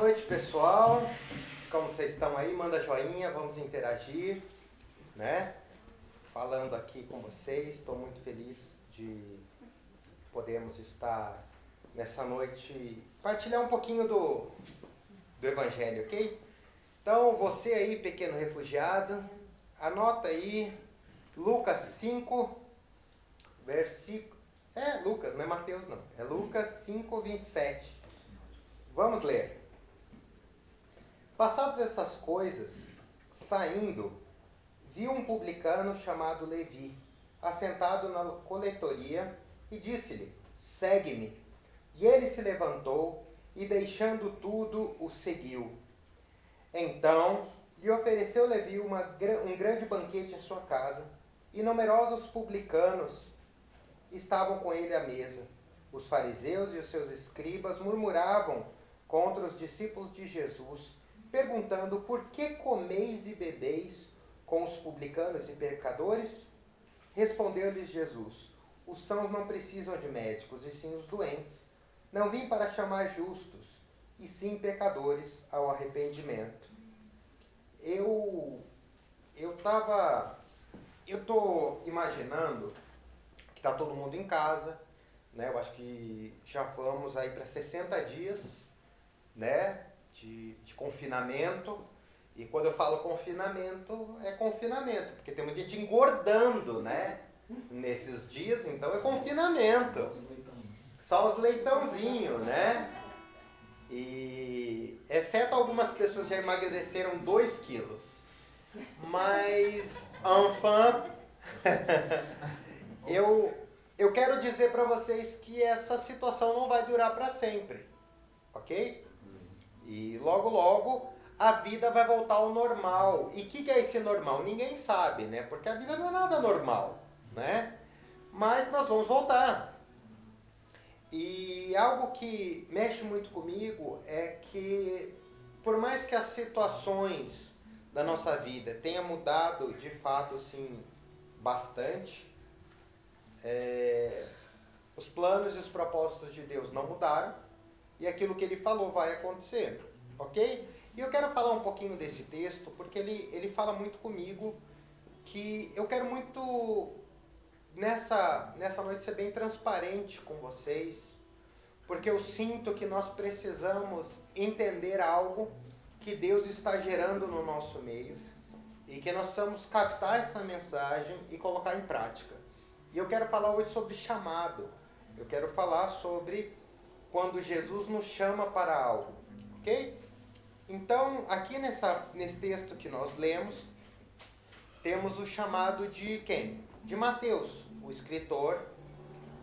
noite, pessoal. Como vocês estão aí? Manda joinha, vamos interagir, né? Falando aqui com vocês, estou muito feliz de podermos estar nessa noite, partilhar um pouquinho do Evangelho, ok? Então, você aí, pequeno refugiado, anota aí, Lucas 5, versículo... Lucas, não é Mateus não, é Lucas 5, 27. Vamos ler. Passadas essas coisas, saindo, viu um publicano chamado Levi, assentado na coletoria, e disse-lhe: segue-me. E ele se levantou e, deixando tudo, o seguiu. Então lhe ofereceu Levi um grande banquete em sua casa, e numerosos publicanos estavam com ele à mesa. Os fariseus e os seus escribas murmuravam contra os discípulos de Jesus, perguntando: por que comeis e bebeis com os publicanos e pecadores? Respondeu-lhes Jesus: os sãos não precisam de médicos, e sim os doentes. Não vim para chamar justos, e sim pecadores ao arrependimento. Eu estou imaginando que está todo mundo em casa, né? Eu acho que já vamos aí para 60 dias, né? De confinamento. E quando eu falo confinamento, é confinamento, porque tem muita gente engordando, né? Nesses dias, então é confinamento. Só os leitãozinhos, né? E exceto algumas pessoas já emagreceram 2 quilos. Mas, enfim, eu quero dizer para vocês que essa situação não vai durar para sempre, ok? E logo, logo, a vida vai voltar ao normal. E o que é esse normal? Ninguém sabe, né? Porque a vida não é nada normal, né? Mas nós vamos voltar. E algo que mexe muito comigo é que, por mais que as situações da nossa vida tenham mudado, de fato, assim, bastante, os planos e os propósitos de Deus não mudaram, e aquilo que Ele falou vai acontecer, ok? E eu quero falar um pouquinho desse texto, porque ele fala muito comigo, que eu quero muito, nessa noite, ser bem transparente com vocês, porque eu sinto que nós precisamos entender algo que Deus está gerando no nosso meio, e que nós precisamos captar essa mensagem e colocar em prática. E eu quero falar hoje sobre chamado. Eu quero falar sobre quando Jesus nos chama para algo, ok? Então, aqui nesse texto que nós lemos, temos o chamado de quem? De Mateus, o escritor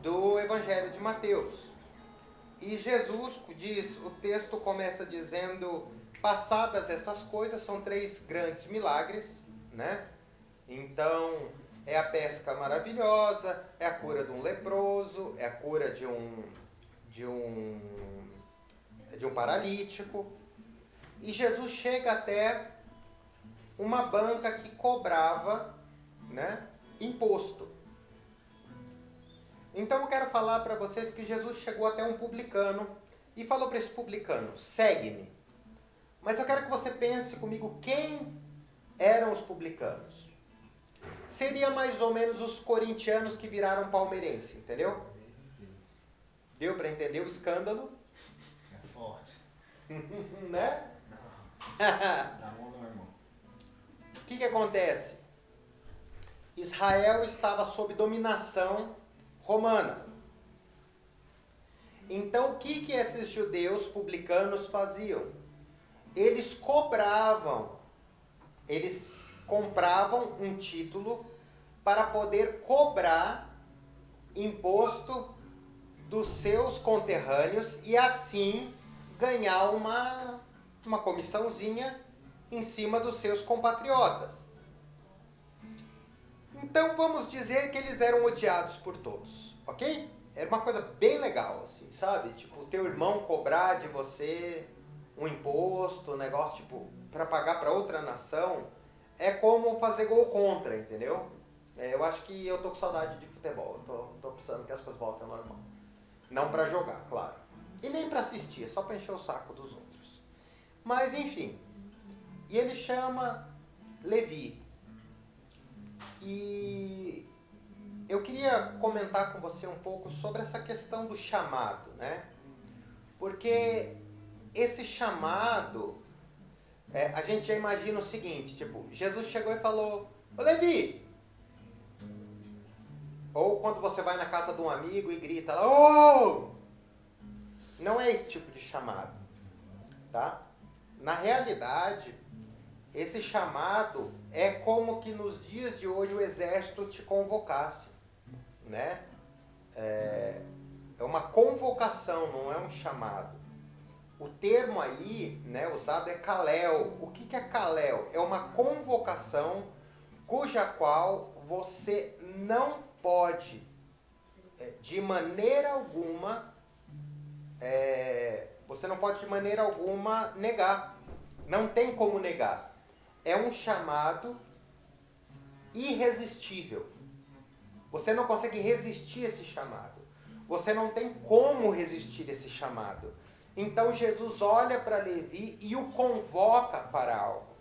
do Evangelho de Mateus. E Jesus diz, o texto começa dizendo: passadas essas coisas, são 3 grandes milagres, né? Então, é a pesca maravilhosa, é a cura de um leproso, é a cura de um paralítico. E Jesus chega até uma banca que cobrava, né, imposto. Então eu quero falar para vocês que Jesus chegou até um publicano e falou para esse publicano: segue-me. Mas eu quero que você pense comigo quem eram os publicanos. Seria mais ou menos os corintianos que viraram palmeirense, entendeu? Deu para entender o escândalo? É forte. Né? Dá mão no irmão. O que acontece? Israel estava sob dominação romana. Então o que esses judeus publicanos faziam? Eles compravam um título para poder cobrar imposto dos seus conterrâneos e assim ganhar uma comissãozinha em cima dos seus compatriotas. Então vamos dizer que eles eram odiados por todos, ok? Era uma coisa bem legal, assim, sabe? Tipo, o teu irmão cobrar de você um imposto, um negócio, tipo, para pagar para outra nação, é como fazer gol contra, entendeu? Eu acho que eu tô com saudade de futebol, tô precisando que as coisas voltem ao normal. Não para jogar, claro. E nem para assistir, é só para encher o saco dos outros. Mas enfim, e ele chama Levi. E eu queria comentar com você um pouco sobre essa questão do chamado, né? Porque esse chamado, a gente já imagina o seguinte, tipo, Jesus chegou e falou, ô Levi! Ou quando você vai na casa de um amigo e grita lá, ô! Não é esse tipo de chamado, tá? Na realidade, esse chamado é como que nos dias de hoje o exército te convocasse, né? É uma convocação, não é um chamado. O termo aí, né, usado é kaléo. O que é kaléo? É uma convocação cuja qual você não pode, de maneira alguma, negar. Não tem como negar. É um chamado irresistível. Você não consegue resistir esse chamado. Você não tem como resistir esse chamado. Então Jesus olha para Levi e o convoca para algo,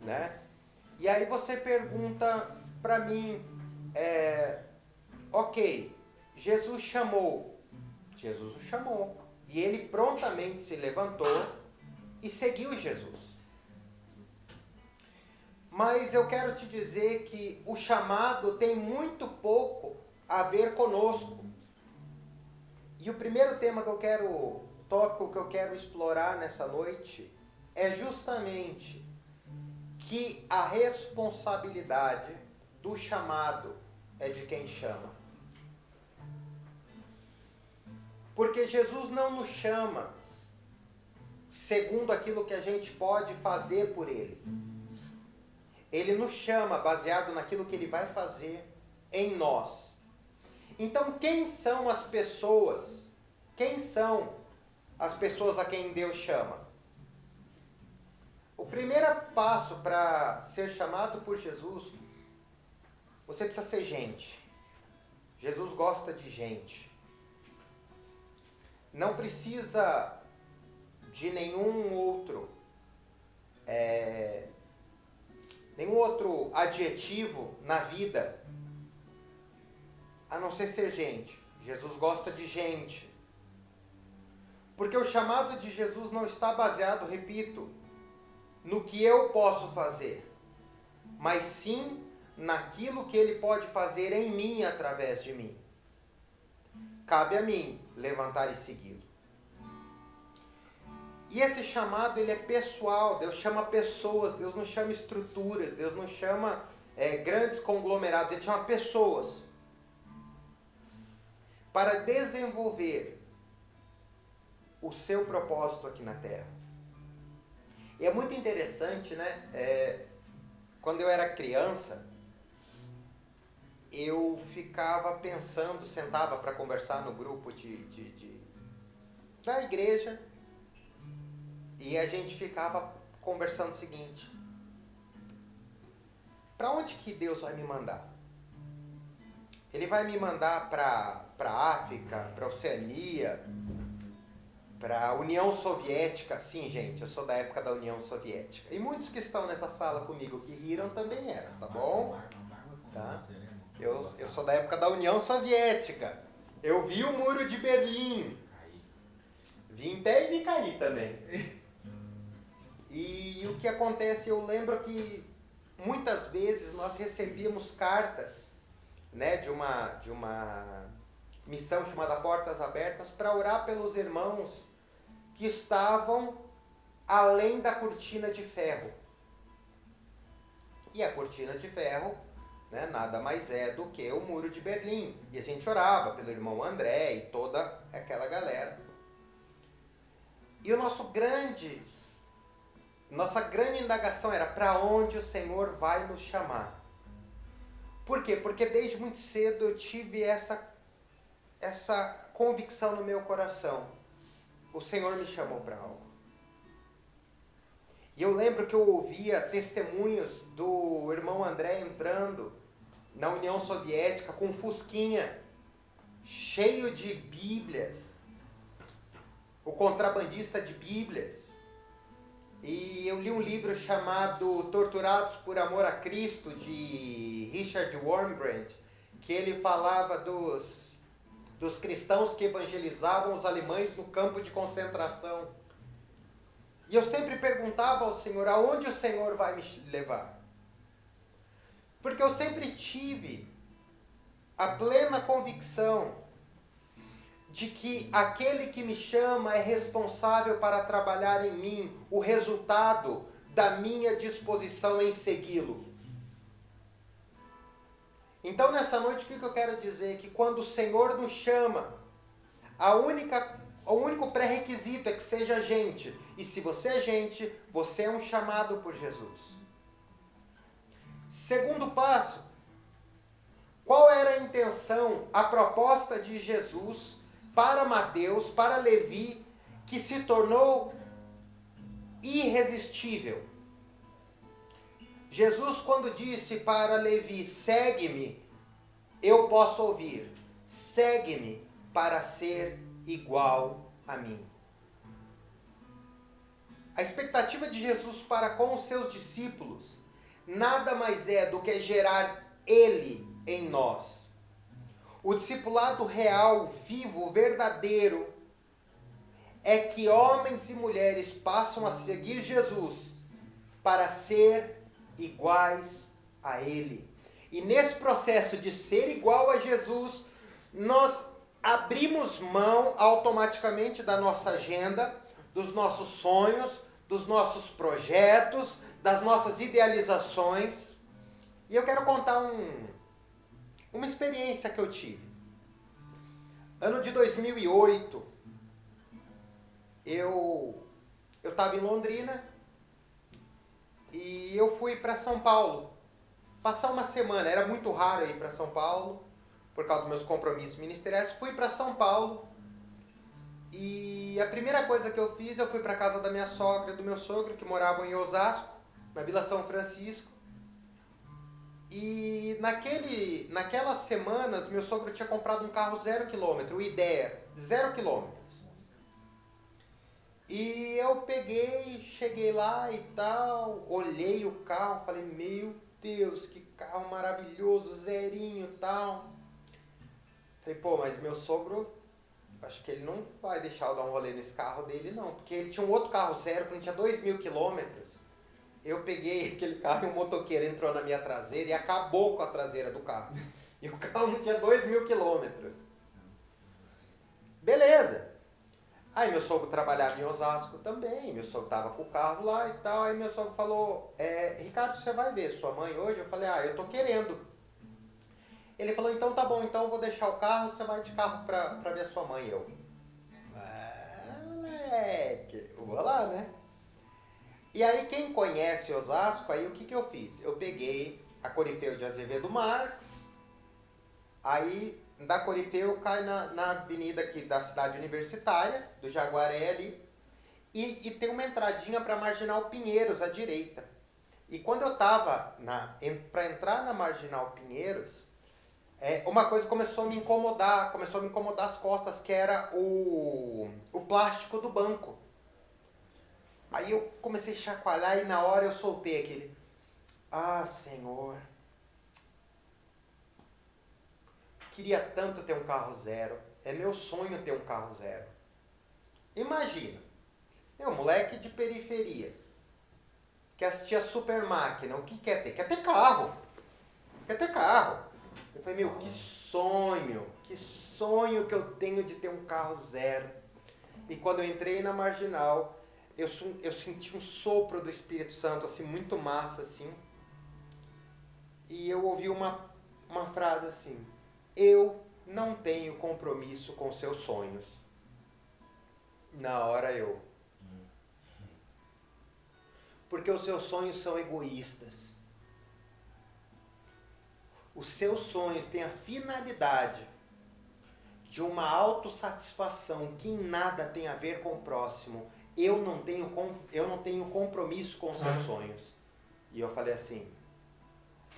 né? E aí você pergunta para mim, ok, Jesus chamou. Jesus o chamou. E ele prontamente se levantou e seguiu Jesus. Mas eu quero te dizer que o chamado tem muito pouco a ver conosco. E o primeiro tópico que eu quero explorar nessa noite é justamente que a responsabilidade do chamado é de quem chama. Porque Jesus não nos chama segundo aquilo que a gente pode fazer por Ele. Ele nos chama baseado naquilo que Ele vai fazer em nós. Então, quem são as pessoas? Quem são as pessoas a quem Deus chama? O primeiro passo para ser chamado por Jesus, você precisa ser gente. Jesus gosta de gente. Não precisa de nenhum outro adjetivo na vida, a não ser gente. Jesus gosta de gente. Porque o chamado de Jesus não está baseado, repito, no que eu posso fazer, mas sim naquilo que Ele pode fazer em mim através de mim. Cabe a mim levantar e segui-lo. E esse chamado, ele é pessoal. Deus chama pessoas, Deus não chama estruturas, Deus não chama grandes conglomerados, Ele chama pessoas para desenvolver o seu propósito aqui na Terra. E é muito interessante, né? Quando eu era criança, eu ficava pensando, sentava para conversar no grupo da igreja, e a gente ficava conversando o seguinte: para onde que Deus vai me mandar? Ele vai me mandar para a África, para a Oceania, para a União Soviética? Sim, gente, eu sou da época da União Soviética. E muitos que estão nessa sala comigo que riram também eram, tá bom? Tá? Eu sou da época da União Soviética. Eu vi o Muro de Berlim. Vi em pé e vi cair também. E o que acontece, eu lembro que muitas vezes nós recebíamos cartas, né, de uma missão chamada Portas Abertas, para orar pelos irmãos que estavam além da cortina de ferro. E a cortina de ferro, né, nada mais é do que o Muro de Berlim. E a gente orava pelo irmão André e toda aquela galera. E nossa grande indagação era: para onde o Senhor vai nos chamar? Por quê? Porque desde muito cedo eu tive essa convicção no meu coração. O Senhor me chamou para algo. E eu lembro que eu ouvia testemunhos do irmão André entrando na União Soviética com um fusquinha cheio de Bíblias, o contrabandista de Bíblias. E eu li um livro chamado Torturados por Amor a Cristo, de Richard Wurmbrand, que ele falava dos cristãos que evangelizavam os alemães no campo de concentração. E eu sempre perguntava ao Senhor, aonde o Senhor vai me levar? Porque eu sempre tive a plena convicção de que aquele que me chama é responsável para trabalhar em mim o resultado da minha disposição em segui-lo. Então, nessa noite, o que eu quero dizer? Que quando o Senhor nos chama, o único pré-requisito é que seja gente. E se você é gente, você é um chamado por Jesus. Segundo passo, qual era a intenção, a proposta de Jesus para Mateus, para Levi, que se tornou irresistível? Jesus, quando disse para Levi, segue-me, eu posso ouvir, segue-me para ser igual a mim. A expectativa de Jesus para com os seus discípulos nada mais é do que gerar Ele em nós. O discipulado real, vivo, verdadeiro, é que homens e mulheres passam a seguir Jesus para ser iguais a Ele. E nesse processo de ser igual a Jesus, nós abrimos mão automaticamente da nossa agenda, dos nossos sonhos, dos nossos projetos, das nossas idealizações. E eu quero contar uma experiência que eu tive. Ano de 2008, eu estava em Londrina e eu fui para São Paulo passar uma semana. Era muito raro ir para São Paulo por causa dos meus compromissos ministeriais. Fui para São Paulo e a primeira coisa que eu fiz, eu fui para casa da minha sogra e do meu sogro, que moravam em Osasco, na Vila São Francisco. E naquelas semanas, meu sogro tinha comprado um carro 0 km, o Idea, 0 km. E eu cheguei lá e tal, olhei o carro, falei, meu Deus, que carro maravilhoso, zerinho e tal. Falei, pô, mas meu sogro, acho que ele não vai deixar eu dar um rolê nesse carro dele não, porque ele tinha um outro carro zero, que não tinha 2.000 quilômetros. Eu peguei aquele carro e um motoqueiro entrou na minha traseira e acabou com a traseira do carro. E o carro não tinha 2.000 quilômetros. Beleza. Aí meu sogro trabalhava em Osasco também, meu sogro tava com o carro lá e tal. Aí meu sogro falou, Ricardo, você vai ver sua mãe hoje? Eu falei, eu tô querendo. Ele falou, então tá bom, então eu vou deixar o carro, você vai de carro pra ver sua mãe. Eu, moleque, eu vou lá, né? E aí quem conhece Osasco, aí o que eu fiz? Eu peguei a Corifeu de Azevedo Marques, aí da Corifeu eu caio na avenida aqui da cidade universitária, do Jaguaré ali, e tem uma entradinha para Marginal Pinheiros, à direita. E quando eu tava para entrar na Marginal Pinheiros, uma coisa começou a me incomodar as costas, que era o plástico do banco. Aí eu comecei a chacoalhar e na hora eu soltei aquele, Senhor, queria tanto ter um carro zero, é meu sonho ter um carro zero. Imagina, moleque de periferia, que assistia a Super Máquina, o que quer ter? Quer ter carro. Eu falei, que sonho que eu tenho de ter um carro zero. E quando eu entrei na Marginal, eu senti um sopro do Espírito Santo, assim, muito massa, assim. E eu ouvi uma frase assim, eu não tenho compromisso com seus sonhos. Na hora porque os seus sonhos são egoístas. Os seus sonhos têm a finalidade de uma autossatisfação que em nada tem a ver com o próximo. Eu não tenho compromisso com os seus sonhos. E eu falei assim,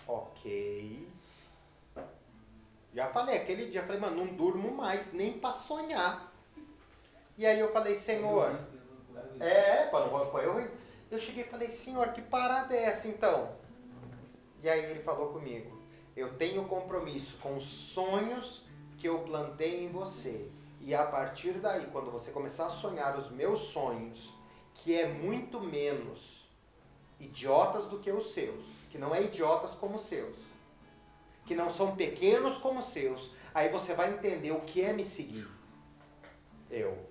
ok. Já falei, aquele dia, falei, mano, não durmo mais, nem pra sonhar. E aí eu falei, Senhor, para não pôr eu cheguei e falei, Senhor, que parada é essa então? E aí ele falou comigo, eu tenho compromisso com os sonhos que eu plantei em você. E a partir daí, quando você começar a sonhar os meus sonhos, que é muito menos idiotas do que os seus, que não é idiotas como os seus, que não são pequenos como os seus, aí você vai entender o que é me seguir. Eu,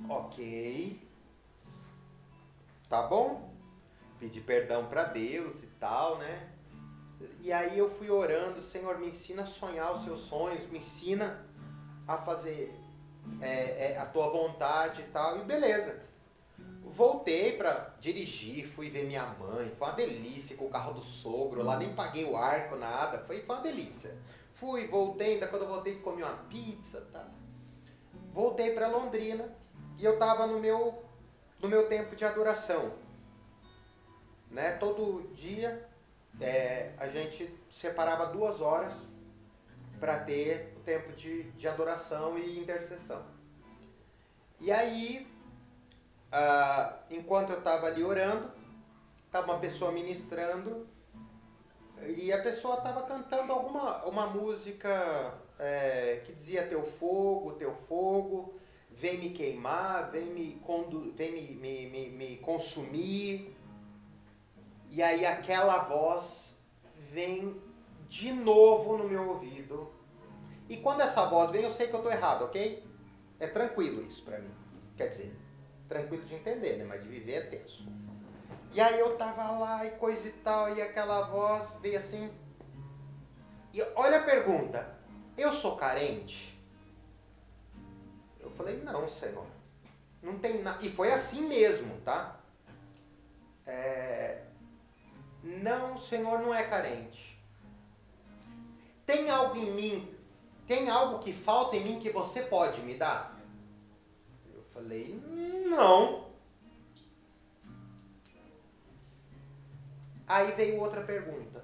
ok, tá bom? Pedi perdão para Deus e tal, né? E aí eu fui orando, Senhor, me ensina a sonhar os seus sonhos, me ensina a fazer a tua vontade e tal, e beleza. Voltei para dirigir, fui ver minha mãe, foi uma delícia com o carro do sogro, lá nem paguei o arco, nada, foi uma delícia. Fui, voltei, ainda quando eu voltei comi uma pizza, tá? Voltei para Londrina e eu estava no meu tempo de adoração, né? Todo dia a gente separava 2 horas para ter o tempo de adoração e intercessão. E aí, enquanto eu estava ali orando, estava uma pessoa ministrando e a pessoa estava cantando uma música que dizia teu fogo, vem me queimar, vem me consumir. E aí aquela voz vem de novo no meu ouvido. E quando essa voz vem, eu sei que eu estou errado, ok? É tranquilo isso para mim. Quer dizer, tranquilo de entender, né? Mas de viver é tenso. E aí eu tava lá e coisa e tal, e aquela voz veio assim. E olha a pergunta, eu sou carente? Eu falei, não, Senhor. Não tem nada. E foi assim mesmo, tá? Não, o Senhor não é carente. Tem algo em mim, tem algo que falta em mim que você pode me dar? Eu falei, não. Aí veio outra pergunta.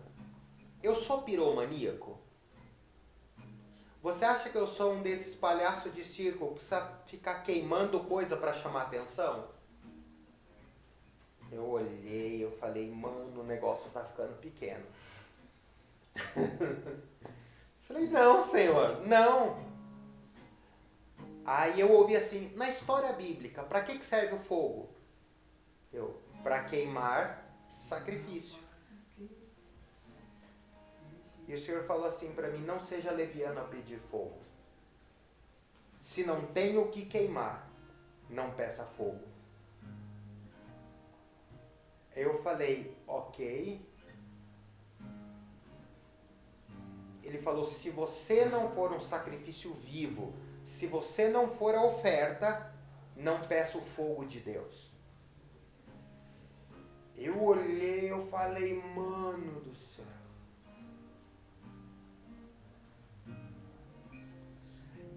Eu sou piromaníaco? Você acha que eu sou um desses palhaços de circo que precisa ficar queimando coisa para chamar atenção? Eu olhei, eu falei, mano, o negócio tá ficando pequeno. Falei, não, Senhor, não. Aí eu ouvi assim, na história bíblica, para que serve o fogo? Para queimar sacrifício. E o Senhor falou assim para mim, não seja leviano a pedir fogo. Se não tem o que queimar, não peça fogo. Eu falei, ok. Ele falou, se você não for um sacrifício vivo, se você não for a oferta, não peça o fogo de Deus. Eu olhei, eu falei, mano do céu.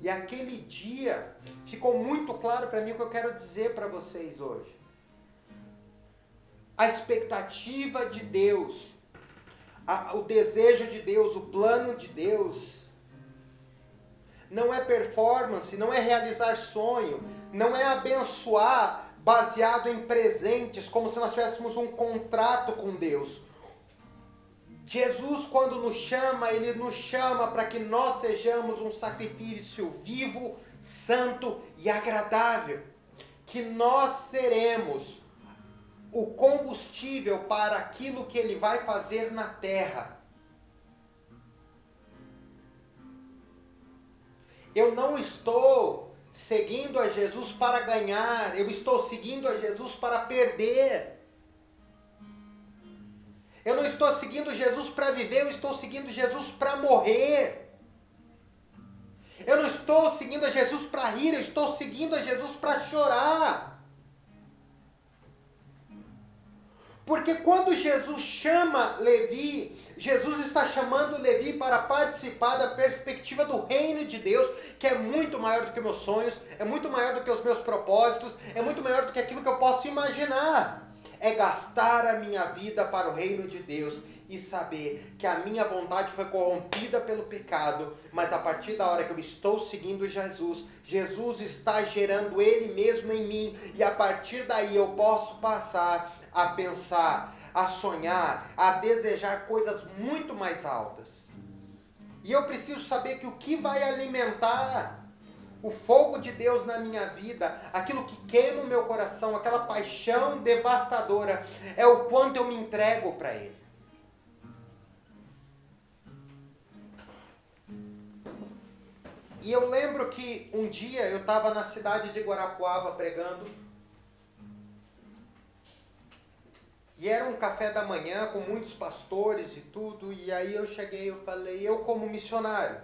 E aquele dia ficou muito claro para mim o que eu quero dizer para vocês hoje. A expectativa de Deus, o desejo de Deus, o plano de Deus, não é performance, não é realizar sonho, não é abençoar baseado em presentes, como se nós tivéssemos um contrato com Deus. Jesus, quando nos chama, Ele nos chama para que nós sejamos um sacrifício vivo, santo e agradável. Que nós seremos o combustível para aquilo que Ele vai fazer na terra. Eu não estou seguindo a Jesus para ganhar, eu estou seguindo a Jesus para perder. Eu não estou seguindo Jesus para viver, eu estou seguindo Jesus para morrer. Eu não estou seguindo a Jesus para rir, eu estou seguindo a Jesus para chorar. Porque quando Jesus chama Levi, Jesus está chamando Levi para participar da perspectiva do reino de Deus, que é muito maior do que meus sonhos, é muito maior do que os meus propósitos, é muito maior do que aquilo que eu posso imaginar. É gastar a minha vida para o reino de Deus. e saber que a minha vontade foi corrompida pelo pecado, mas a partir da hora que eu estou seguindo Jesus, Jesus está gerando Ele mesmo em mim, e a partir daí eu posso passar a pensar, a sonhar, a desejar coisas muito mais altas. E eu preciso saber que o que vai alimentar o fogo de Deus na minha vida, aquilo que queima o meu coração, aquela paixão devastadora, é o quanto eu me entrego para Ele. E eu lembro que um dia eu estava na cidade de Guarapuava pregando, e era um café da manhã com muitos pastores e tudo, e aí eu cheguei, eu falei, eu como missionário,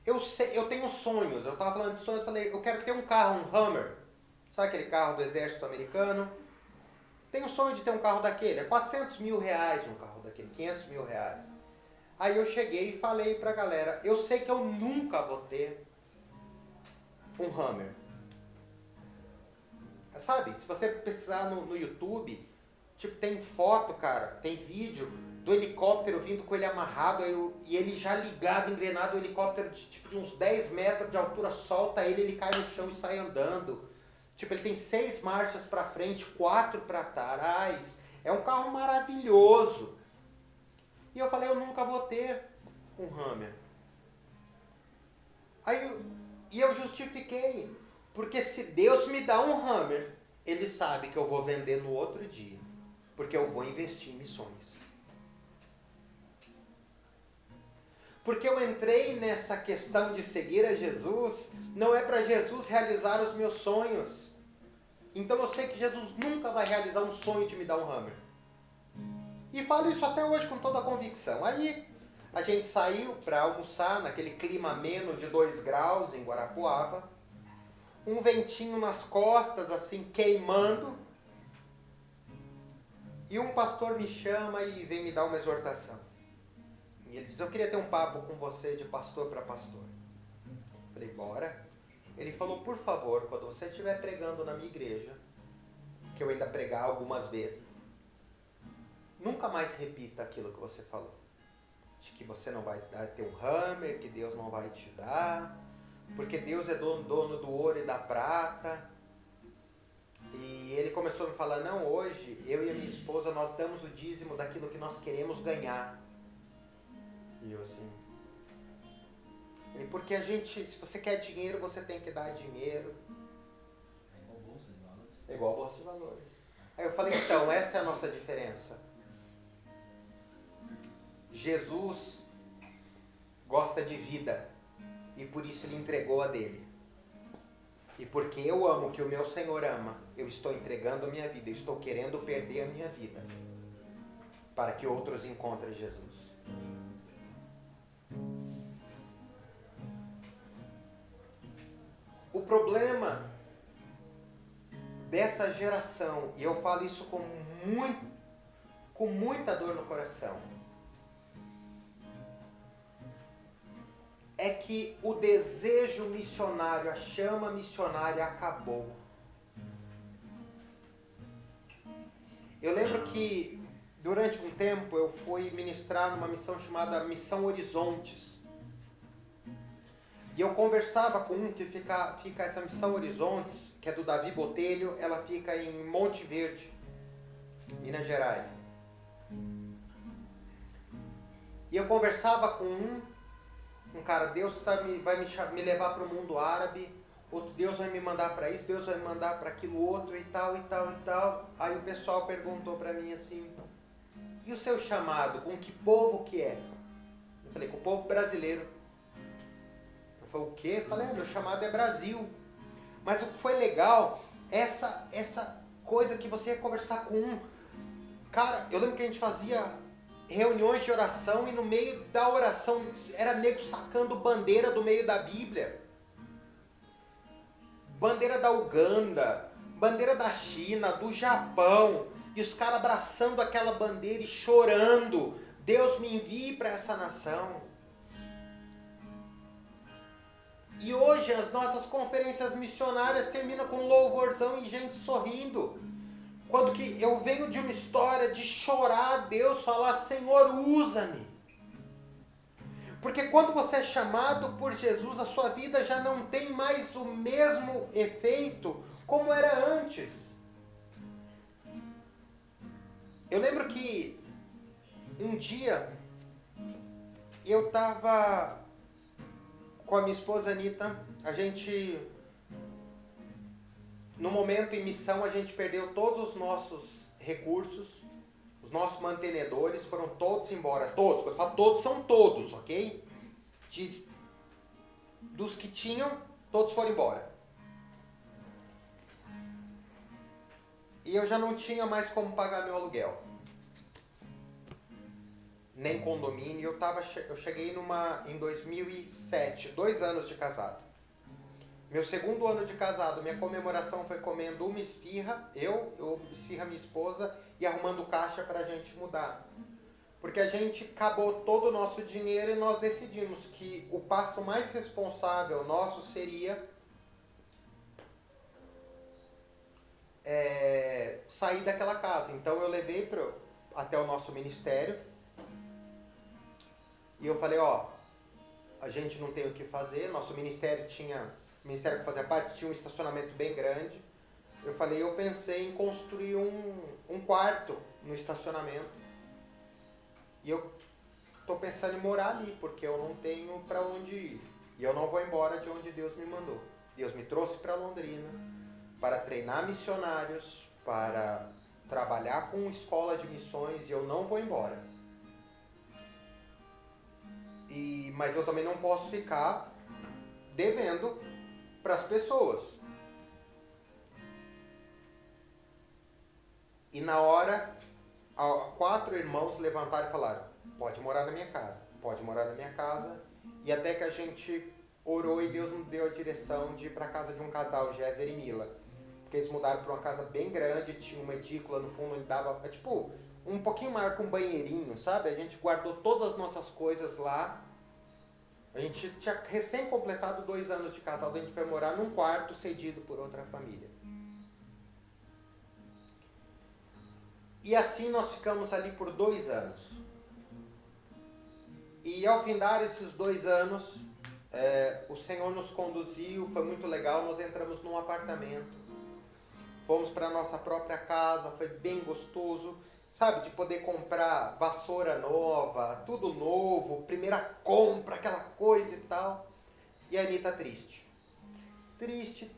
eu tenho sonhos, eu estava falando de sonhos, eu falei, eu quero ter um carro, um Hummer, sabe aquele carro do exército americano? Tenho um sonho de ter um carro daquele, é 400 mil reais um carro daquele, 500 mil reais. Aí eu cheguei e falei pra galera, eu sei que eu nunca vou ter um Hummer. Sabe, se você pesquisar no YouTube, tipo, tem foto, cara, tem vídeo do helicóptero vindo com ele amarrado, e ele já ligado, engrenado, o helicóptero de uns 10 metros de altura, solta ele cai no chão e sai andando. Tipo, ele tem 6 marchas pra frente, 4 pra trás. É um carro maravilhoso. E eu falei, eu nunca vou ter um Hummer. E eu justifiquei, porque se Deus me dá um Hummer, Ele sabe que eu vou vender no outro dia, porque eu vou investir em missões. Porque eu entrei nessa questão de seguir a Jesus, não é para Jesus realizar os meus sonhos. Então eu sei que Jesus nunca vai realizar um sonho de me dar um Hummer. E falo isso até hoje com toda a convicção. Aí a gente saiu para almoçar naquele clima ameno de 2 graus em Guarapuava. Um ventinho nas costas, assim, queimando. E um pastor me chama e vem me dar uma exortação. E ele diz, eu queria ter um papo com você de pastor para pastor. Falei, bora. Ele falou, por favor, quando você estiver pregando na minha igreja, que eu ainda pregar algumas vezes, nunca mais repita aquilo que você falou. De que você não vai ter um Hummer, que Deus não vai te dar, porque Deus é dono do ouro e da prata. E ele começou a me falar, não, hoje eu e a minha esposa, nós damos o dízimo daquilo que nós queremos ganhar. E eu assim... Porque a gente, se você quer dinheiro, você tem que dar dinheiro. É igual bolsa de valores. É igual bolsa de valores. Aí eu falei, então, essa é a nossa diferença. Jesus gosta de vida e por isso Ele entregou a dele. E porque eu amo o que o meu Senhor ama, eu estou entregando a minha vida, eu estou querendo perder a minha vida para que outros encontrem Jesus. O problema dessa geração, e eu falo isso com muita dor no coração, é que o desejo missionário, a chama missionária acabou. Eu lembro que durante um tempo eu fui ministrar numa missão chamada Missão Horizontes. E eu conversava com um que fica essa Missão Horizontes, que é do Davi Botelho, ela fica em Monte Verde, Minas Gerais. E eu conversava com um cara, Deus vai me levar para o mundo árabe, outro Deus vai me mandar para isso, Deus vai me mandar para aquilo outro e tal, e tal, e tal. Aí o pessoal perguntou para mim assim, e o seu chamado, com que povo que é? Eu falei, com o povo brasileiro. Eu falei, o quê? Eu falei, meu chamado é Brasil. Mas o que foi legal, essa coisa que você ia conversar com um. Cara, eu lembro que a gente fazia reuniões de oração e no meio da oração era nego sacando bandeira do meio da Bíblia. Bandeira da Uganda, bandeira da China, do Japão. E os caras abraçando aquela bandeira e chorando. Deus me envie para essa nação. E hoje as nossas conferências missionárias terminam com louvorzão e gente sorrindo. Quando que eu venho de uma história de chorar a Deus, falar, Senhor, usa-me. Porque quando você é chamado por Jesus, a sua vida já não tem mais o mesmo efeito como era antes. Eu lembro que um dia eu estava com a minha esposa Anitta, a gente, no momento em missão, a gente perdeu todos os nossos recursos, os nossos mantenedores foram todos embora, todos, quando eu falo todos, são todos, ok? Dos que tinham, todos foram embora. E eu já não tinha mais como pagar meu aluguel. Nem condomínio. Eu cheguei em 2007, 2 anos de casado. Meu segundo ano de casado, minha comemoração foi comendo uma esfirra, esfirra minha esposa, e arrumando caixa pra gente mudar. Porque a gente acabou todo o nosso dinheiro e nós decidimos que o passo mais responsável nosso seria sair daquela casa. Então eu levei até o nosso ministério e eu falei, a gente não tem o que fazer, nosso ministério o ministério que fazia parte tinha um estacionamento bem grande. Eu pensei em construir um quarto no estacionamento. E eu tô pensando em morar ali, porque eu não tenho para onde ir. E eu não vou embora de onde Deus me mandou. Deus me trouxe para Londrina para treinar missionários, para trabalhar com escola de missões, e eu não vou embora. Mas eu também não posso ficar devendo para as pessoas. E na hora, 4 irmãos levantaram e falaram, pode morar na minha casa, pode morar na minha casa. E até que a gente orou e Deus nos deu a direção de ir para a casa de um casal, Géser e Mila. Porque eles mudaram para uma casa bem grande, tinha uma edícula no fundo, onde dava, um pouquinho maior que um banheirinho, sabe? A gente guardou todas as nossas coisas lá. A gente tinha recém completado 2 anos de casado, a gente foi morar num quarto cedido por outra família. E assim nós ficamos ali por 2 anos. E ao findar esses 2 anos, o Senhor nos conduziu, foi muito legal, nós entramos num apartamento. Fomos para a nossa própria casa, foi bem gostoso, sabe, de poder comprar vassoura nova, tudo novo, primeira compra, aquela coisa e tal. E a Anitta triste. Triste.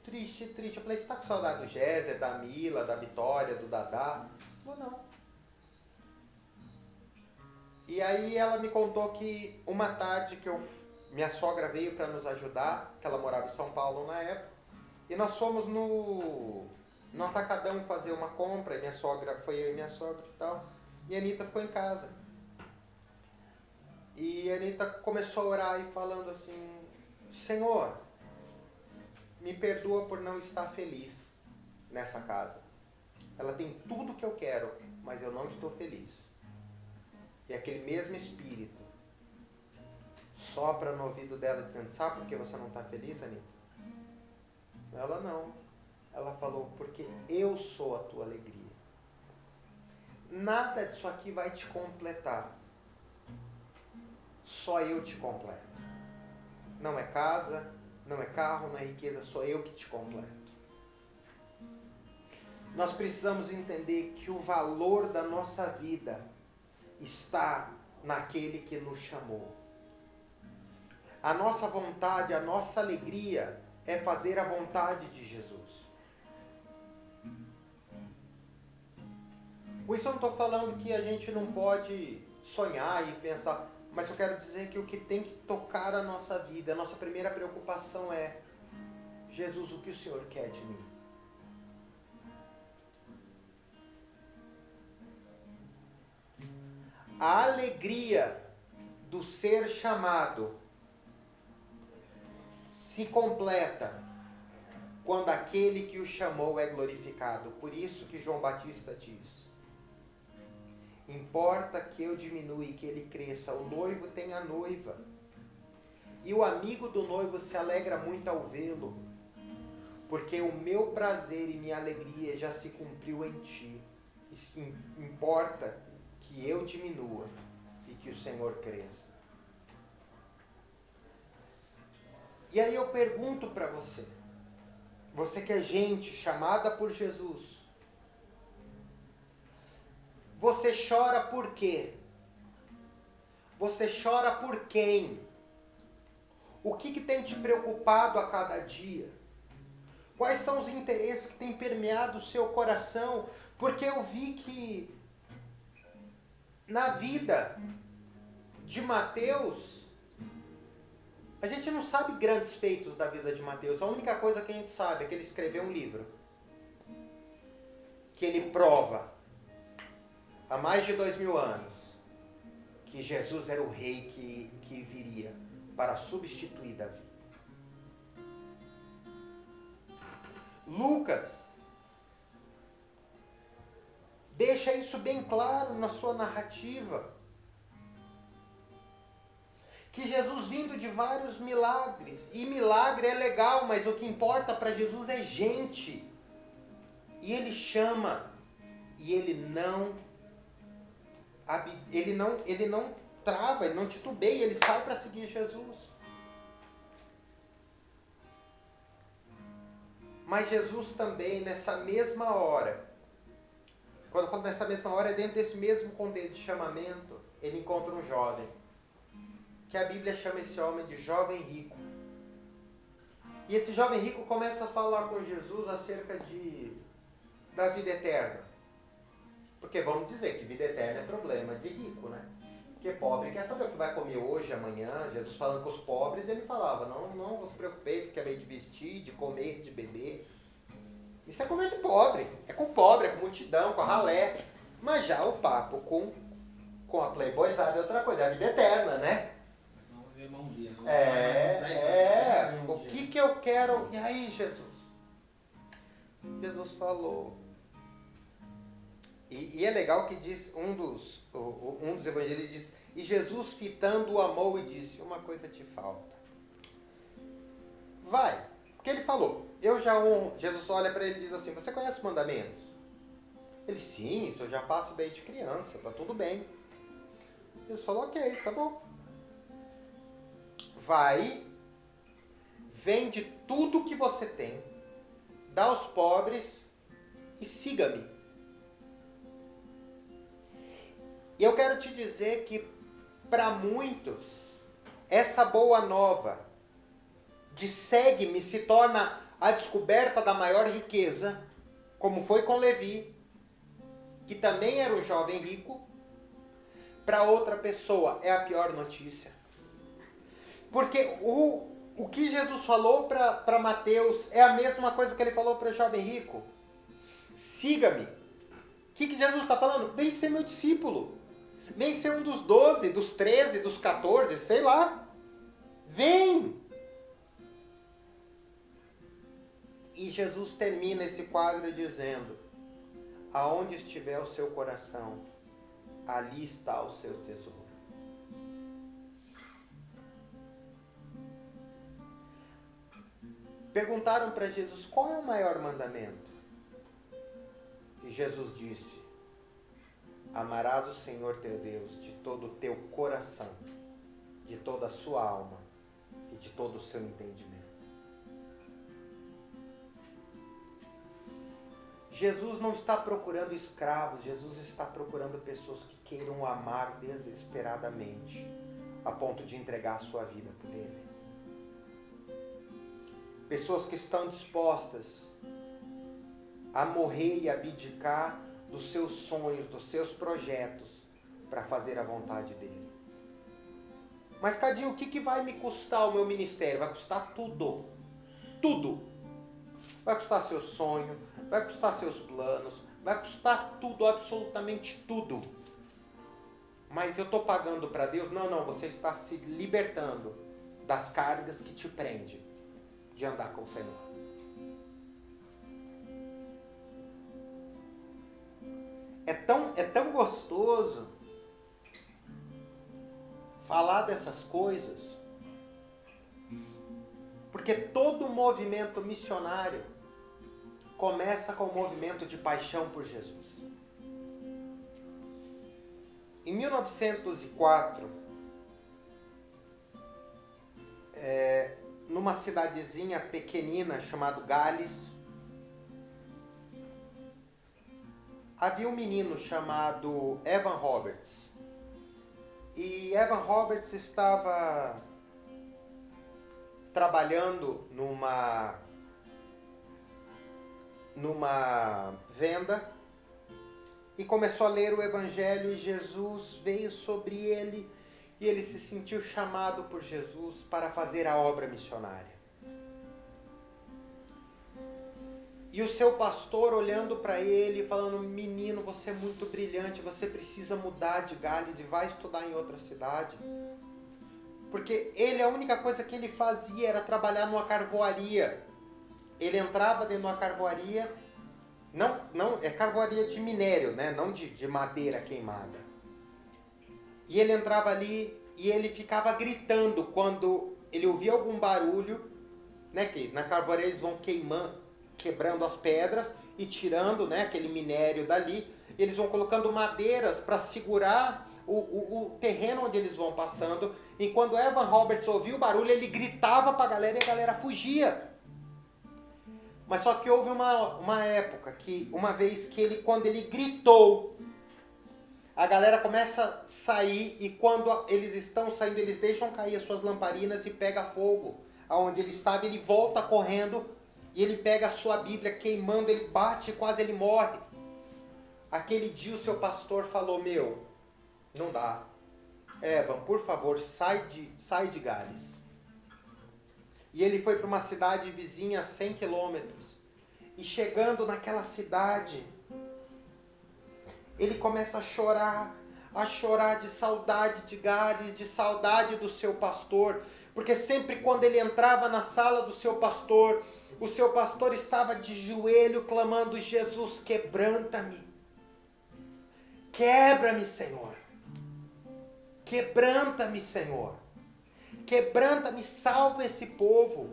Eu falei, você tá com saudade do Géser, da Mila, da Vitória, do Dadá? Ela falou, não. E aí ela me contou que uma tarde minha sogra veio para nos ajudar, que ela morava em São Paulo na época, e nós fomos no Atacadão fazer uma compra, e foi eu e minha sogra e tal, e a Anitta ficou em casa. E a Anitta começou a orar e falando assim, Senhor, me perdoa por não estar feliz nessa casa. Ela tem tudo que eu quero, mas eu não estou feliz. E aquele mesmo espírito sopra no ouvido dela dizendo, sabe por que você não está feliz, Anitta? Ela não. Ela falou, porque eu sou a tua alegria. Nada disso aqui vai te completar. Só eu te completo. Não é casa, não é carro, não é riqueza, sou eu que te completo. Nós precisamos entender que o valor da nossa vida está naquele que nos chamou. A nossa vontade, a nossa alegria é fazer a vontade de Jesus. Com isso eu não estou falando que a gente não pode sonhar e pensar, mas eu quero dizer que o que tem que tocar a nossa vida, a nossa primeira preocupação é, Jesus, o que o Senhor quer de mim? A alegria do ser chamado se completa quando aquele que o chamou é glorificado. Por isso que João Batista diz, importa que eu diminua e que ele cresça, o noivo tem a noiva. E o amigo do noivo se alegra muito ao vê-lo, porque o meu prazer e minha alegria já se cumpriu em ti. Isso importa que eu diminua e que o Senhor cresça. E aí eu pergunto para você, você que é gente chamada por Jesus, você chora por quê? Você chora por quem? O que tem te preocupado a cada dia? Quais são os interesses que têm permeado o seu coração? Porque eu vi que na vida de Mateus, a gente não sabe grandes feitos da vida de Mateus. A única coisa que a gente sabe é que ele escreveu um livro. Que ele prova, há mais de 2000 anos, que Jesus era o rei que viria para substituir Davi. Lucas deixa isso bem claro na sua narrativa. Que Jesus vindo de vários milagres. E milagre é legal, mas o que importa para Jesus é gente. E ele chama. E ele não trava, ele não titubeia, ele sai para seguir Jesus. Mas Jesus também, nessa mesma hora, quando eu falo nessa mesma hora, é dentro desse mesmo contexto de chamamento, ele encontra um jovem, que a Bíblia chama esse homem de jovem rico. E esse jovem rico começa a falar com Jesus acerca da vida eterna. Porque vamos dizer que vida eterna é problema de rico, né? Porque pobre quer saber o que vai comer hoje, amanhã. Jesus falando com os pobres, ele falava, não vos preocupeis, porque é meio de vestir, de comer, de beber. Isso é comer de pobre. É com pobre, é com multidão, com a ralé. Mas já o papo com a playboyzada é outra coisa, é a vida eterna, né? Vamos ver um dia. O que eu quero... E aí, Jesus? Jesus falou... E é legal que diz, um dos evangelhos diz, e Jesus fitando-o amou e disse, uma coisa te falta. Vai. Porque ele falou, eu já honro. Jesus olha para ele e diz assim, você conhece os mandamentos? Ele, sim, isso eu já faço desde criança, tá tudo bem. Jesus falou, ok, tá bom. Vai, vende tudo que você tem, dá aos pobres e siga-me. E eu quero te dizer que, para muitos, essa boa nova de segue-me se torna a descoberta da maior riqueza, como foi com Levi, que também era um jovem rico. Para outra pessoa é a pior notícia. Porque o que Jesus falou para Mateus é a mesma coisa que ele falou para o jovem rico. Siga-me. O que Jesus está falando? Vem ser meu discípulo. Vem ser um dos 12, dos 13, dos 14, sei lá. Vem! E Jesus termina esse quadro dizendo, aonde estiver o seu coração, ali está o seu tesouro. Perguntaram para Jesus, qual é o maior mandamento? E Jesus disse, amarás o Senhor teu Deus de todo o teu coração, de toda a sua alma e de todo o seu entendimento. Jesus não está procurando escravos, Jesus está procurando pessoas que queiram amar desesperadamente, a ponto de entregar a sua vida por Ele. Pessoas que estão dispostas a morrer e abdicar dos seus sonhos, dos seus projetos, para fazer a vontade dele. Mas, Cadinho, o que vai me custar o meu ministério? Vai custar tudo. Tudo. Vai custar seu sonho, vai custar seus planos, vai custar tudo, absolutamente tudo. Mas eu estou pagando para Deus? Não, você está se libertando das cargas que te prendem de andar com o Senhor. É tão gostoso falar dessas coisas, porque todo movimento missionário começa com o movimento de paixão por Jesus. Em 1904, numa cidadezinha pequenina chamada Gales, havia um menino chamado Evan Roberts. E Evan Roberts estava trabalhando numa venda e começou a ler o Evangelho, e Jesus veio sobre ele e ele se sentiu chamado por Jesus para fazer a obra missionária. E o seu pastor olhando para ele e falando: menino, você é muito brilhante, você precisa mudar de Gales e vai estudar em outra cidade. Porque ele, a única coisa que ele fazia era trabalhar numa carvoaria. Ele entrava dentro de uma carvoaria, não é carvoaria de minério, né? Não de madeira queimada. E ele entrava ali e ele ficava gritando quando ele ouvia algum barulho, né? Que na carvoaria eles vão quebrando as pedras e tirando, né, aquele minério dali. Eles vão colocando madeiras para segurar o terreno onde eles vão passando. E quando Evan Roberts ouvia o barulho, ele gritava para a galera e a galera fugia. Mas só que houve uma época, uma vez que quando ele gritou, a galera começa a sair, e quando eles estão saindo, eles deixam cair as suas lamparinas e pega fogo. Aonde ele estava, ele volta correndo e ele pega a sua Bíblia queimando, ele bate e quase ele morre. Aquele dia o seu pastor falou: meu, não dá. Evan, por favor, sai de Gales. E ele foi para uma cidade vizinha a 100 quilômetros. E chegando naquela cidade, ele começa a chorar de saudade de Gales, de saudade do seu pastor. Porque sempre quando ele entrava na sala do seu pastor, o seu pastor estava de joelho clamando: Jesus, quebranta-me. Quebra-me, Senhor. Quebranta-me, Senhor. Quebranta-me, salva esse povo.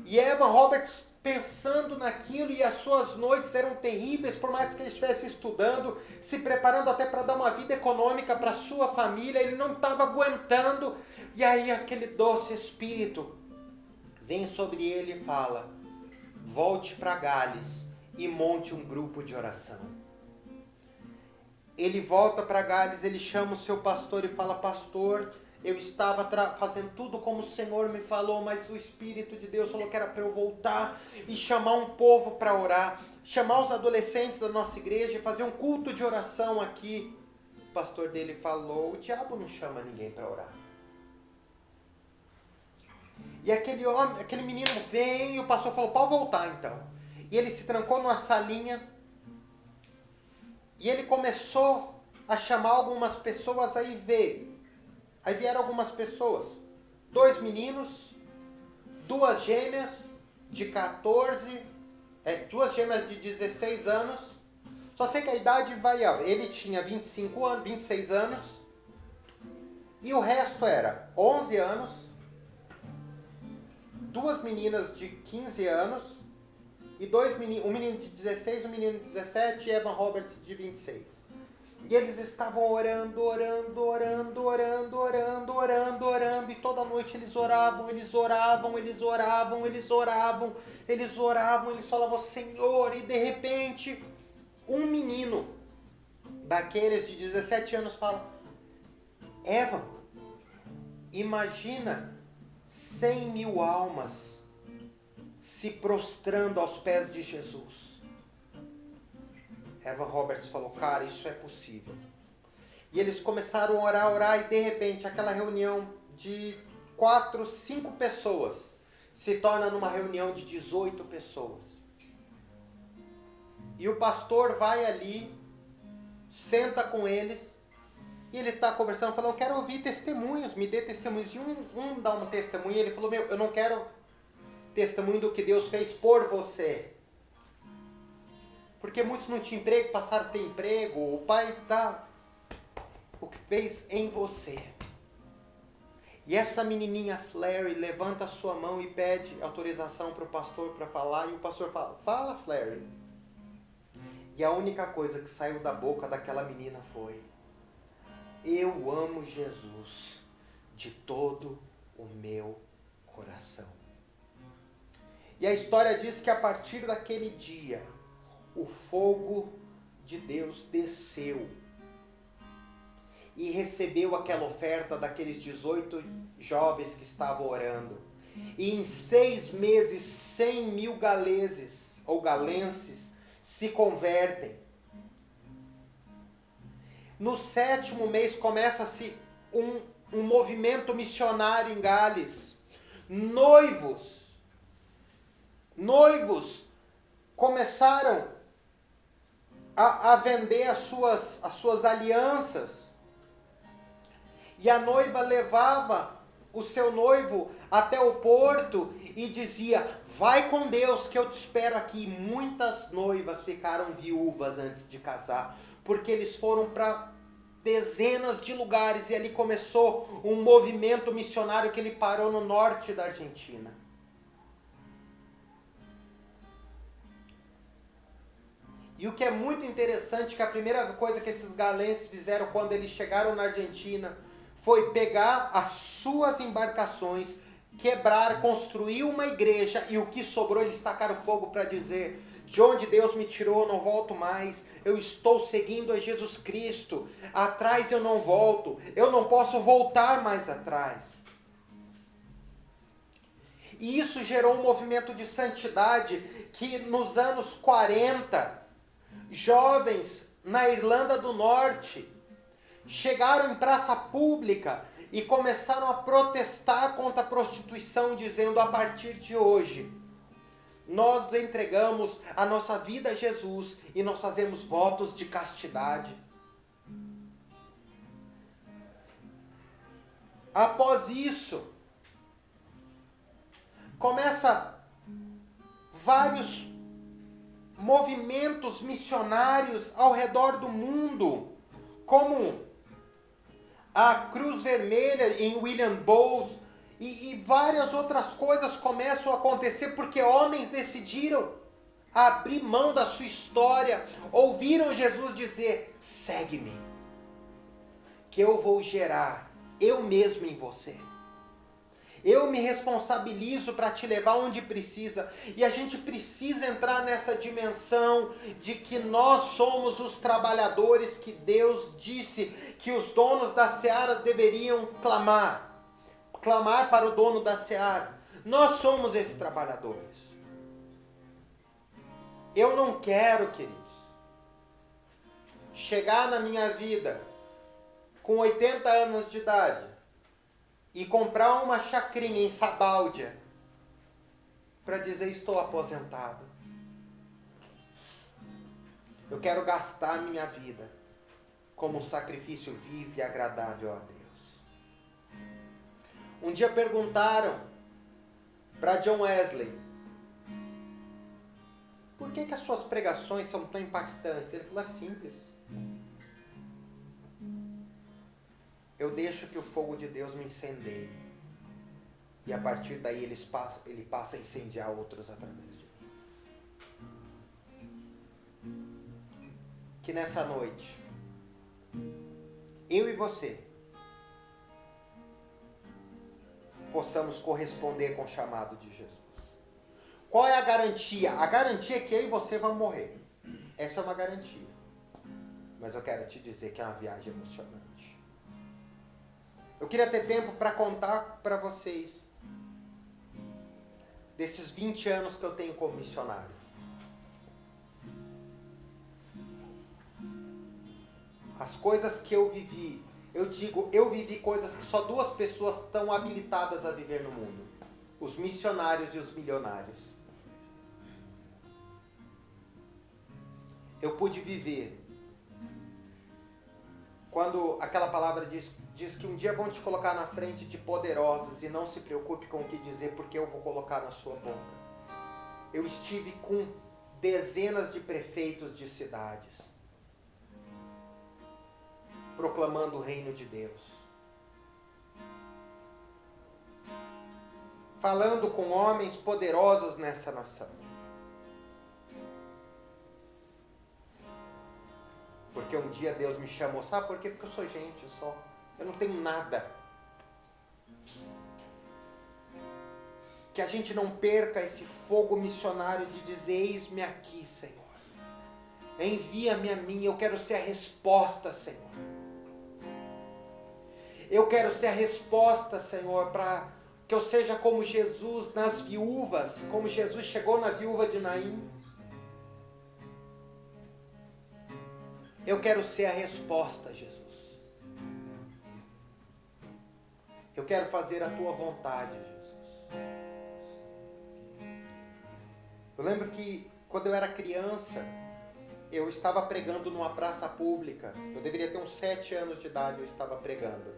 E Evan Roberts pensando naquilo, e as suas noites eram terríveis, por mais que ele estivesse estudando, se preparando até para dar uma vida econômica para sua família, ele não estava aguentando. E aí aquele doce espírito vem sobre ele e fala: volte para Gales e monte um grupo de oração. Ele volta para Gales, ele chama o seu pastor e fala: pastor, eu estava fazendo tudo como o Senhor me falou, mas o Espírito de Deus falou que era para eu voltar e chamar um povo para orar, chamar os adolescentes da nossa igreja e fazer um culto de oração aqui. O pastor dele falou: o diabo não chama ninguém para orar. E aquele menino vem, e o pastor falou: pode voltar então. E ele se trancou numa salinha, e ele começou a chamar algumas pessoas. Aí vieram algumas pessoas, 2 meninos, 2 gêmeas de 2 gêmeas de 16 anos, só sei que a idade variava, ele tinha 25 anos, 26 anos, e o resto era 11 anos, 2 meninas de 15 anos, e um menino de 16, um menino de 17, e Evan Roberts de 26. E eles estavam orando, e toda noite eles oravam, eles falavam: Senhor, e de repente, um menino daqueles de 17 anos fala: Evan, imagina 100.000 almas se prostrando aos pés de Jesus. Evan Roberts falou: cara, isso é possível. E eles começaram a orar, e de repente aquela reunião de 4, 5 pessoas se torna numa reunião de 18 pessoas. E o pastor vai ali, senta com eles, e ele está conversando, falando: eu quero ouvir testemunhos, me dê testemunhos. E um dá um testemunho, e ele falou: meu, eu não quero testemunho do que Deus fez por você. Porque muitos não tinham emprego, passaram a ter emprego, o pai tá o que fez em você. E essa menininha Flary levanta a sua mão e pede autorização para o pastor para falar. E o pastor fala, fala Flary. E a única coisa que saiu da boca daquela menina foi, eu amo Jesus de todo o meu coração. E a história diz que a partir daquele dia, o fogo de Deus desceu e recebeu aquela oferta daqueles 18 jovens que estavam orando. E em 6 meses, 100 mil galeses ou galenses se convertem. No 7º mês começa-se um movimento missionário em Gales. Noivos começaram a vender as suas alianças. E a noiva levava o seu noivo até o porto e dizia, vai com Deus que eu te espero aqui. Muitas noivas ficaram viúvas antes de casar, porque eles foram para dezenas de lugares e ali começou um movimento missionário que ele parou no norte da Argentina. E o que é muito interessante, que a primeira coisa que esses galenses fizeram quando eles chegaram na Argentina foi pegar as suas embarcações, quebrar, construir uma igreja, e o que sobrou eles tacaram fogo para dizer, de onde Deus me tirou, eu não volto mais, eu estou seguindo a Jesus Cristo, atrás eu não volto, eu não posso voltar mais atrás. E isso gerou um movimento de santidade que nos anos 40, jovens na Irlanda do Norte chegaram em praça pública e começaram a protestar contra a prostituição, dizendo, a partir de hoje, nós entregamos a nossa vida a Jesus e nós fazemos votos de castidade. Após isso, começa vários movimentos missionários ao redor do mundo, como a Cruz Vermelha em William Bowes, e várias outras coisas começam a acontecer porque homens decidiram abrir mão da sua história, ouviram Jesus dizer, segue-me, que eu vou gerar eu mesmo em você. Eu me responsabilizo para te levar onde precisa. E a gente precisa entrar nessa dimensão de que nós somos os trabalhadores que Deus disse que os donos da seara deveriam clamar. Clamar para o dono da seara. Nós somos esses trabalhadores. Eu não quero, queridos, chegar na minha vida com 80 anos de idade e comprar uma chacrinha em Sabáudia para dizer estou aposentado. Eu quero gastar a minha vida como um sacrifício vivo e agradável a Deus. Um dia perguntaram para John Wesley, por que as suas pregações são tão impactantes? Ele falou, é simples. Eu deixo que o fogo de Deus me incendeie. E a partir daí ele passa a incendiar outros através de mim. Que nessa noite, eu e você, possamos corresponder com o chamado de Jesus. Qual é a garantia? A garantia é que eu e você vamos morrer. Essa é uma garantia. Mas eu quero te dizer que é uma viagem emocionante. Eu queria ter tempo para contar para vocês desses 20 anos que eu tenho como missionário. As coisas que eu vivi, eu vivi coisas que só 2 pessoas estão habilitadas a viver no mundo. Os missionários e os milionários. Eu pude viver quando aquela palavra diz que um dia vão te colocar na frente de poderosos e não se preocupe com o que dizer, porque eu vou colocar na sua boca. Eu estive com dezenas de prefeitos de cidades, proclamando o reino de Deus. falando com homens poderosos nessa nação. Porque um dia Deus me chamou, sabe por quê? Porque eu sou gente só, eu não tenho nada. Que a gente não perca esse fogo missionário de dizer, eis-me aqui, Senhor. Envia-me a mim, eu quero ser a resposta, Senhor. Eu quero ser a resposta, Senhor, para que eu seja como Jesus nas viúvas, como Jesus chegou na viúva de Naim. Eu quero ser a resposta, Jesus. Eu quero fazer a tua vontade, Jesus. Eu lembro que quando eu era criança, eu estava pregando numa praça pública. Eu deveria ter uns 7 anos de idade, eu estava pregando.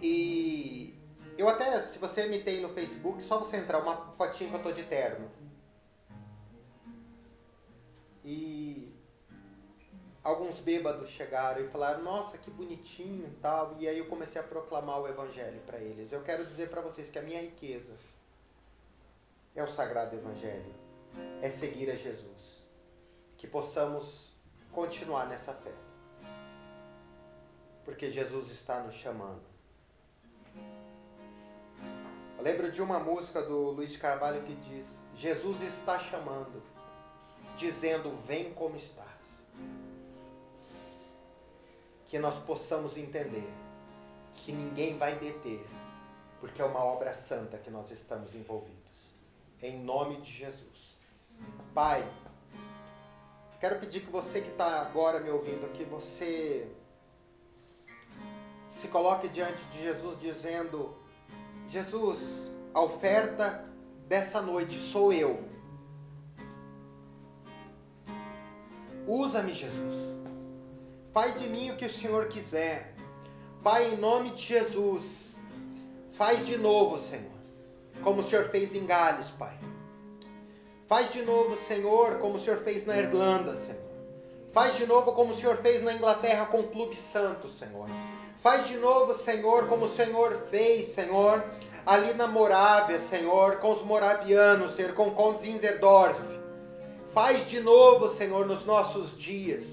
E eu até, se você me tem no Facebook, só você entrar, uma fotinha que eu tô de terno. E alguns bêbados chegaram e falaram, nossa, que bonitinho e tal. E aí eu comecei a proclamar o evangelho para eles. Eu quero dizer para vocês que a minha riqueza é o sagrado evangelho, é seguir a Jesus. Que possamos continuar nessa fé. Porque Jesus está nos chamando. Eu lembro de uma música do Luiz de Carvalho que diz, Jesus está chamando, dizendo, vem como estás. Que nós possamos entender que ninguém vai deter, porque é uma obra santa que nós estamos envolvidos. Em nome de Jesus. Pai, quero pedir que você que está agora me ouvindo, que você se coloque diante de Jesus dizendo, Jesus, a oferta dessa noite sou eu. Usa-me, Jesus. Faz de mim o que o Senhor quiser. Pai, em nome de Jesus, faz de novo, Senhor, como o Senhor fez em Gales, Pai. Faz de novo, Senhor, como o Senhor fez na Irlanda, Senhor. Faz de novo como o Senhor fez na Inglaterra com o Clube Santo, Senhor. Faz de novo, Senhor, como o Senhor fez, Senhor, ali na Morávia, Senhor, com os moravianos, Senhor, com o Conde Zinzendorf. Faz de novo, Senhor, nos nossos dias.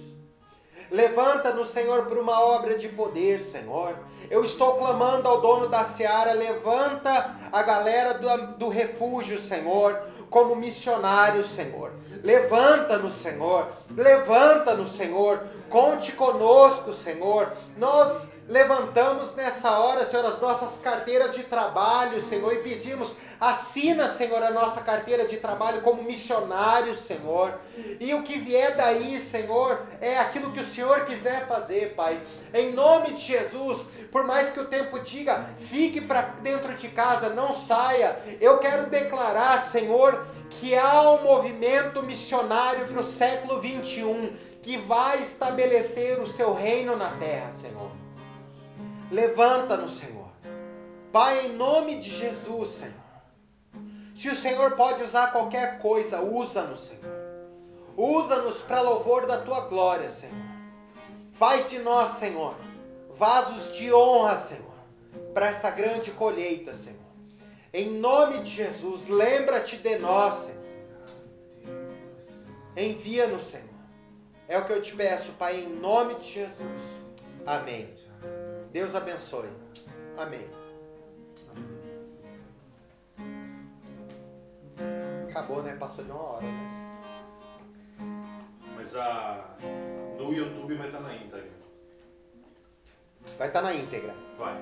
Levanta-nos, Senhor, por uma obra de poder, Senhor. Eu estou clamando ao dono da seara, levanta a galera do refúgio, Senhor, como missionários, Senhor. Levanta-nos, Senhor. Levanta-nos, Senhor. Conte conosco, Senhor. Nós levantamos nessa hora, Senhor, as nossas carteiras de trabalho, Senhor, e pedimos, assina, Senhor, a nossa carteira de trabalho como missionário, Senhor. E o que vier daí, Senhor, é aquilo que o Senhor quiser fazer, Pai. Em nome de Jesus, por mais que o tempo diga, fique para dentro de casa, não saia. Eu quero declarar, Senhor, que há um movimento missionário para o século 21, que vai estabelecer o seu reino na terra, Senhor. Levanta-nos, Senhor. Pai, em nome de Jesus, Senhor. Se o Senhor pode usar qualquer coisa, usa-nos, Senhor. Usa-nos para louvor da Tua glória, Senhor. Faz de nós, Senhor, vasos de honra, Senhor, para essa grande colheita, Senhor. Em nome de Jesus, lembra-te de nós, Senhor. Envia-nos, Senhor. É o que eu te peço, Pai, em nome de Jesus. Amém. Deus abençoe. Amém. Acabou, né? Passou de 1 hora, né? Mas no YouTube vai estar na íntegra. Vai estar na íntegra. Vai.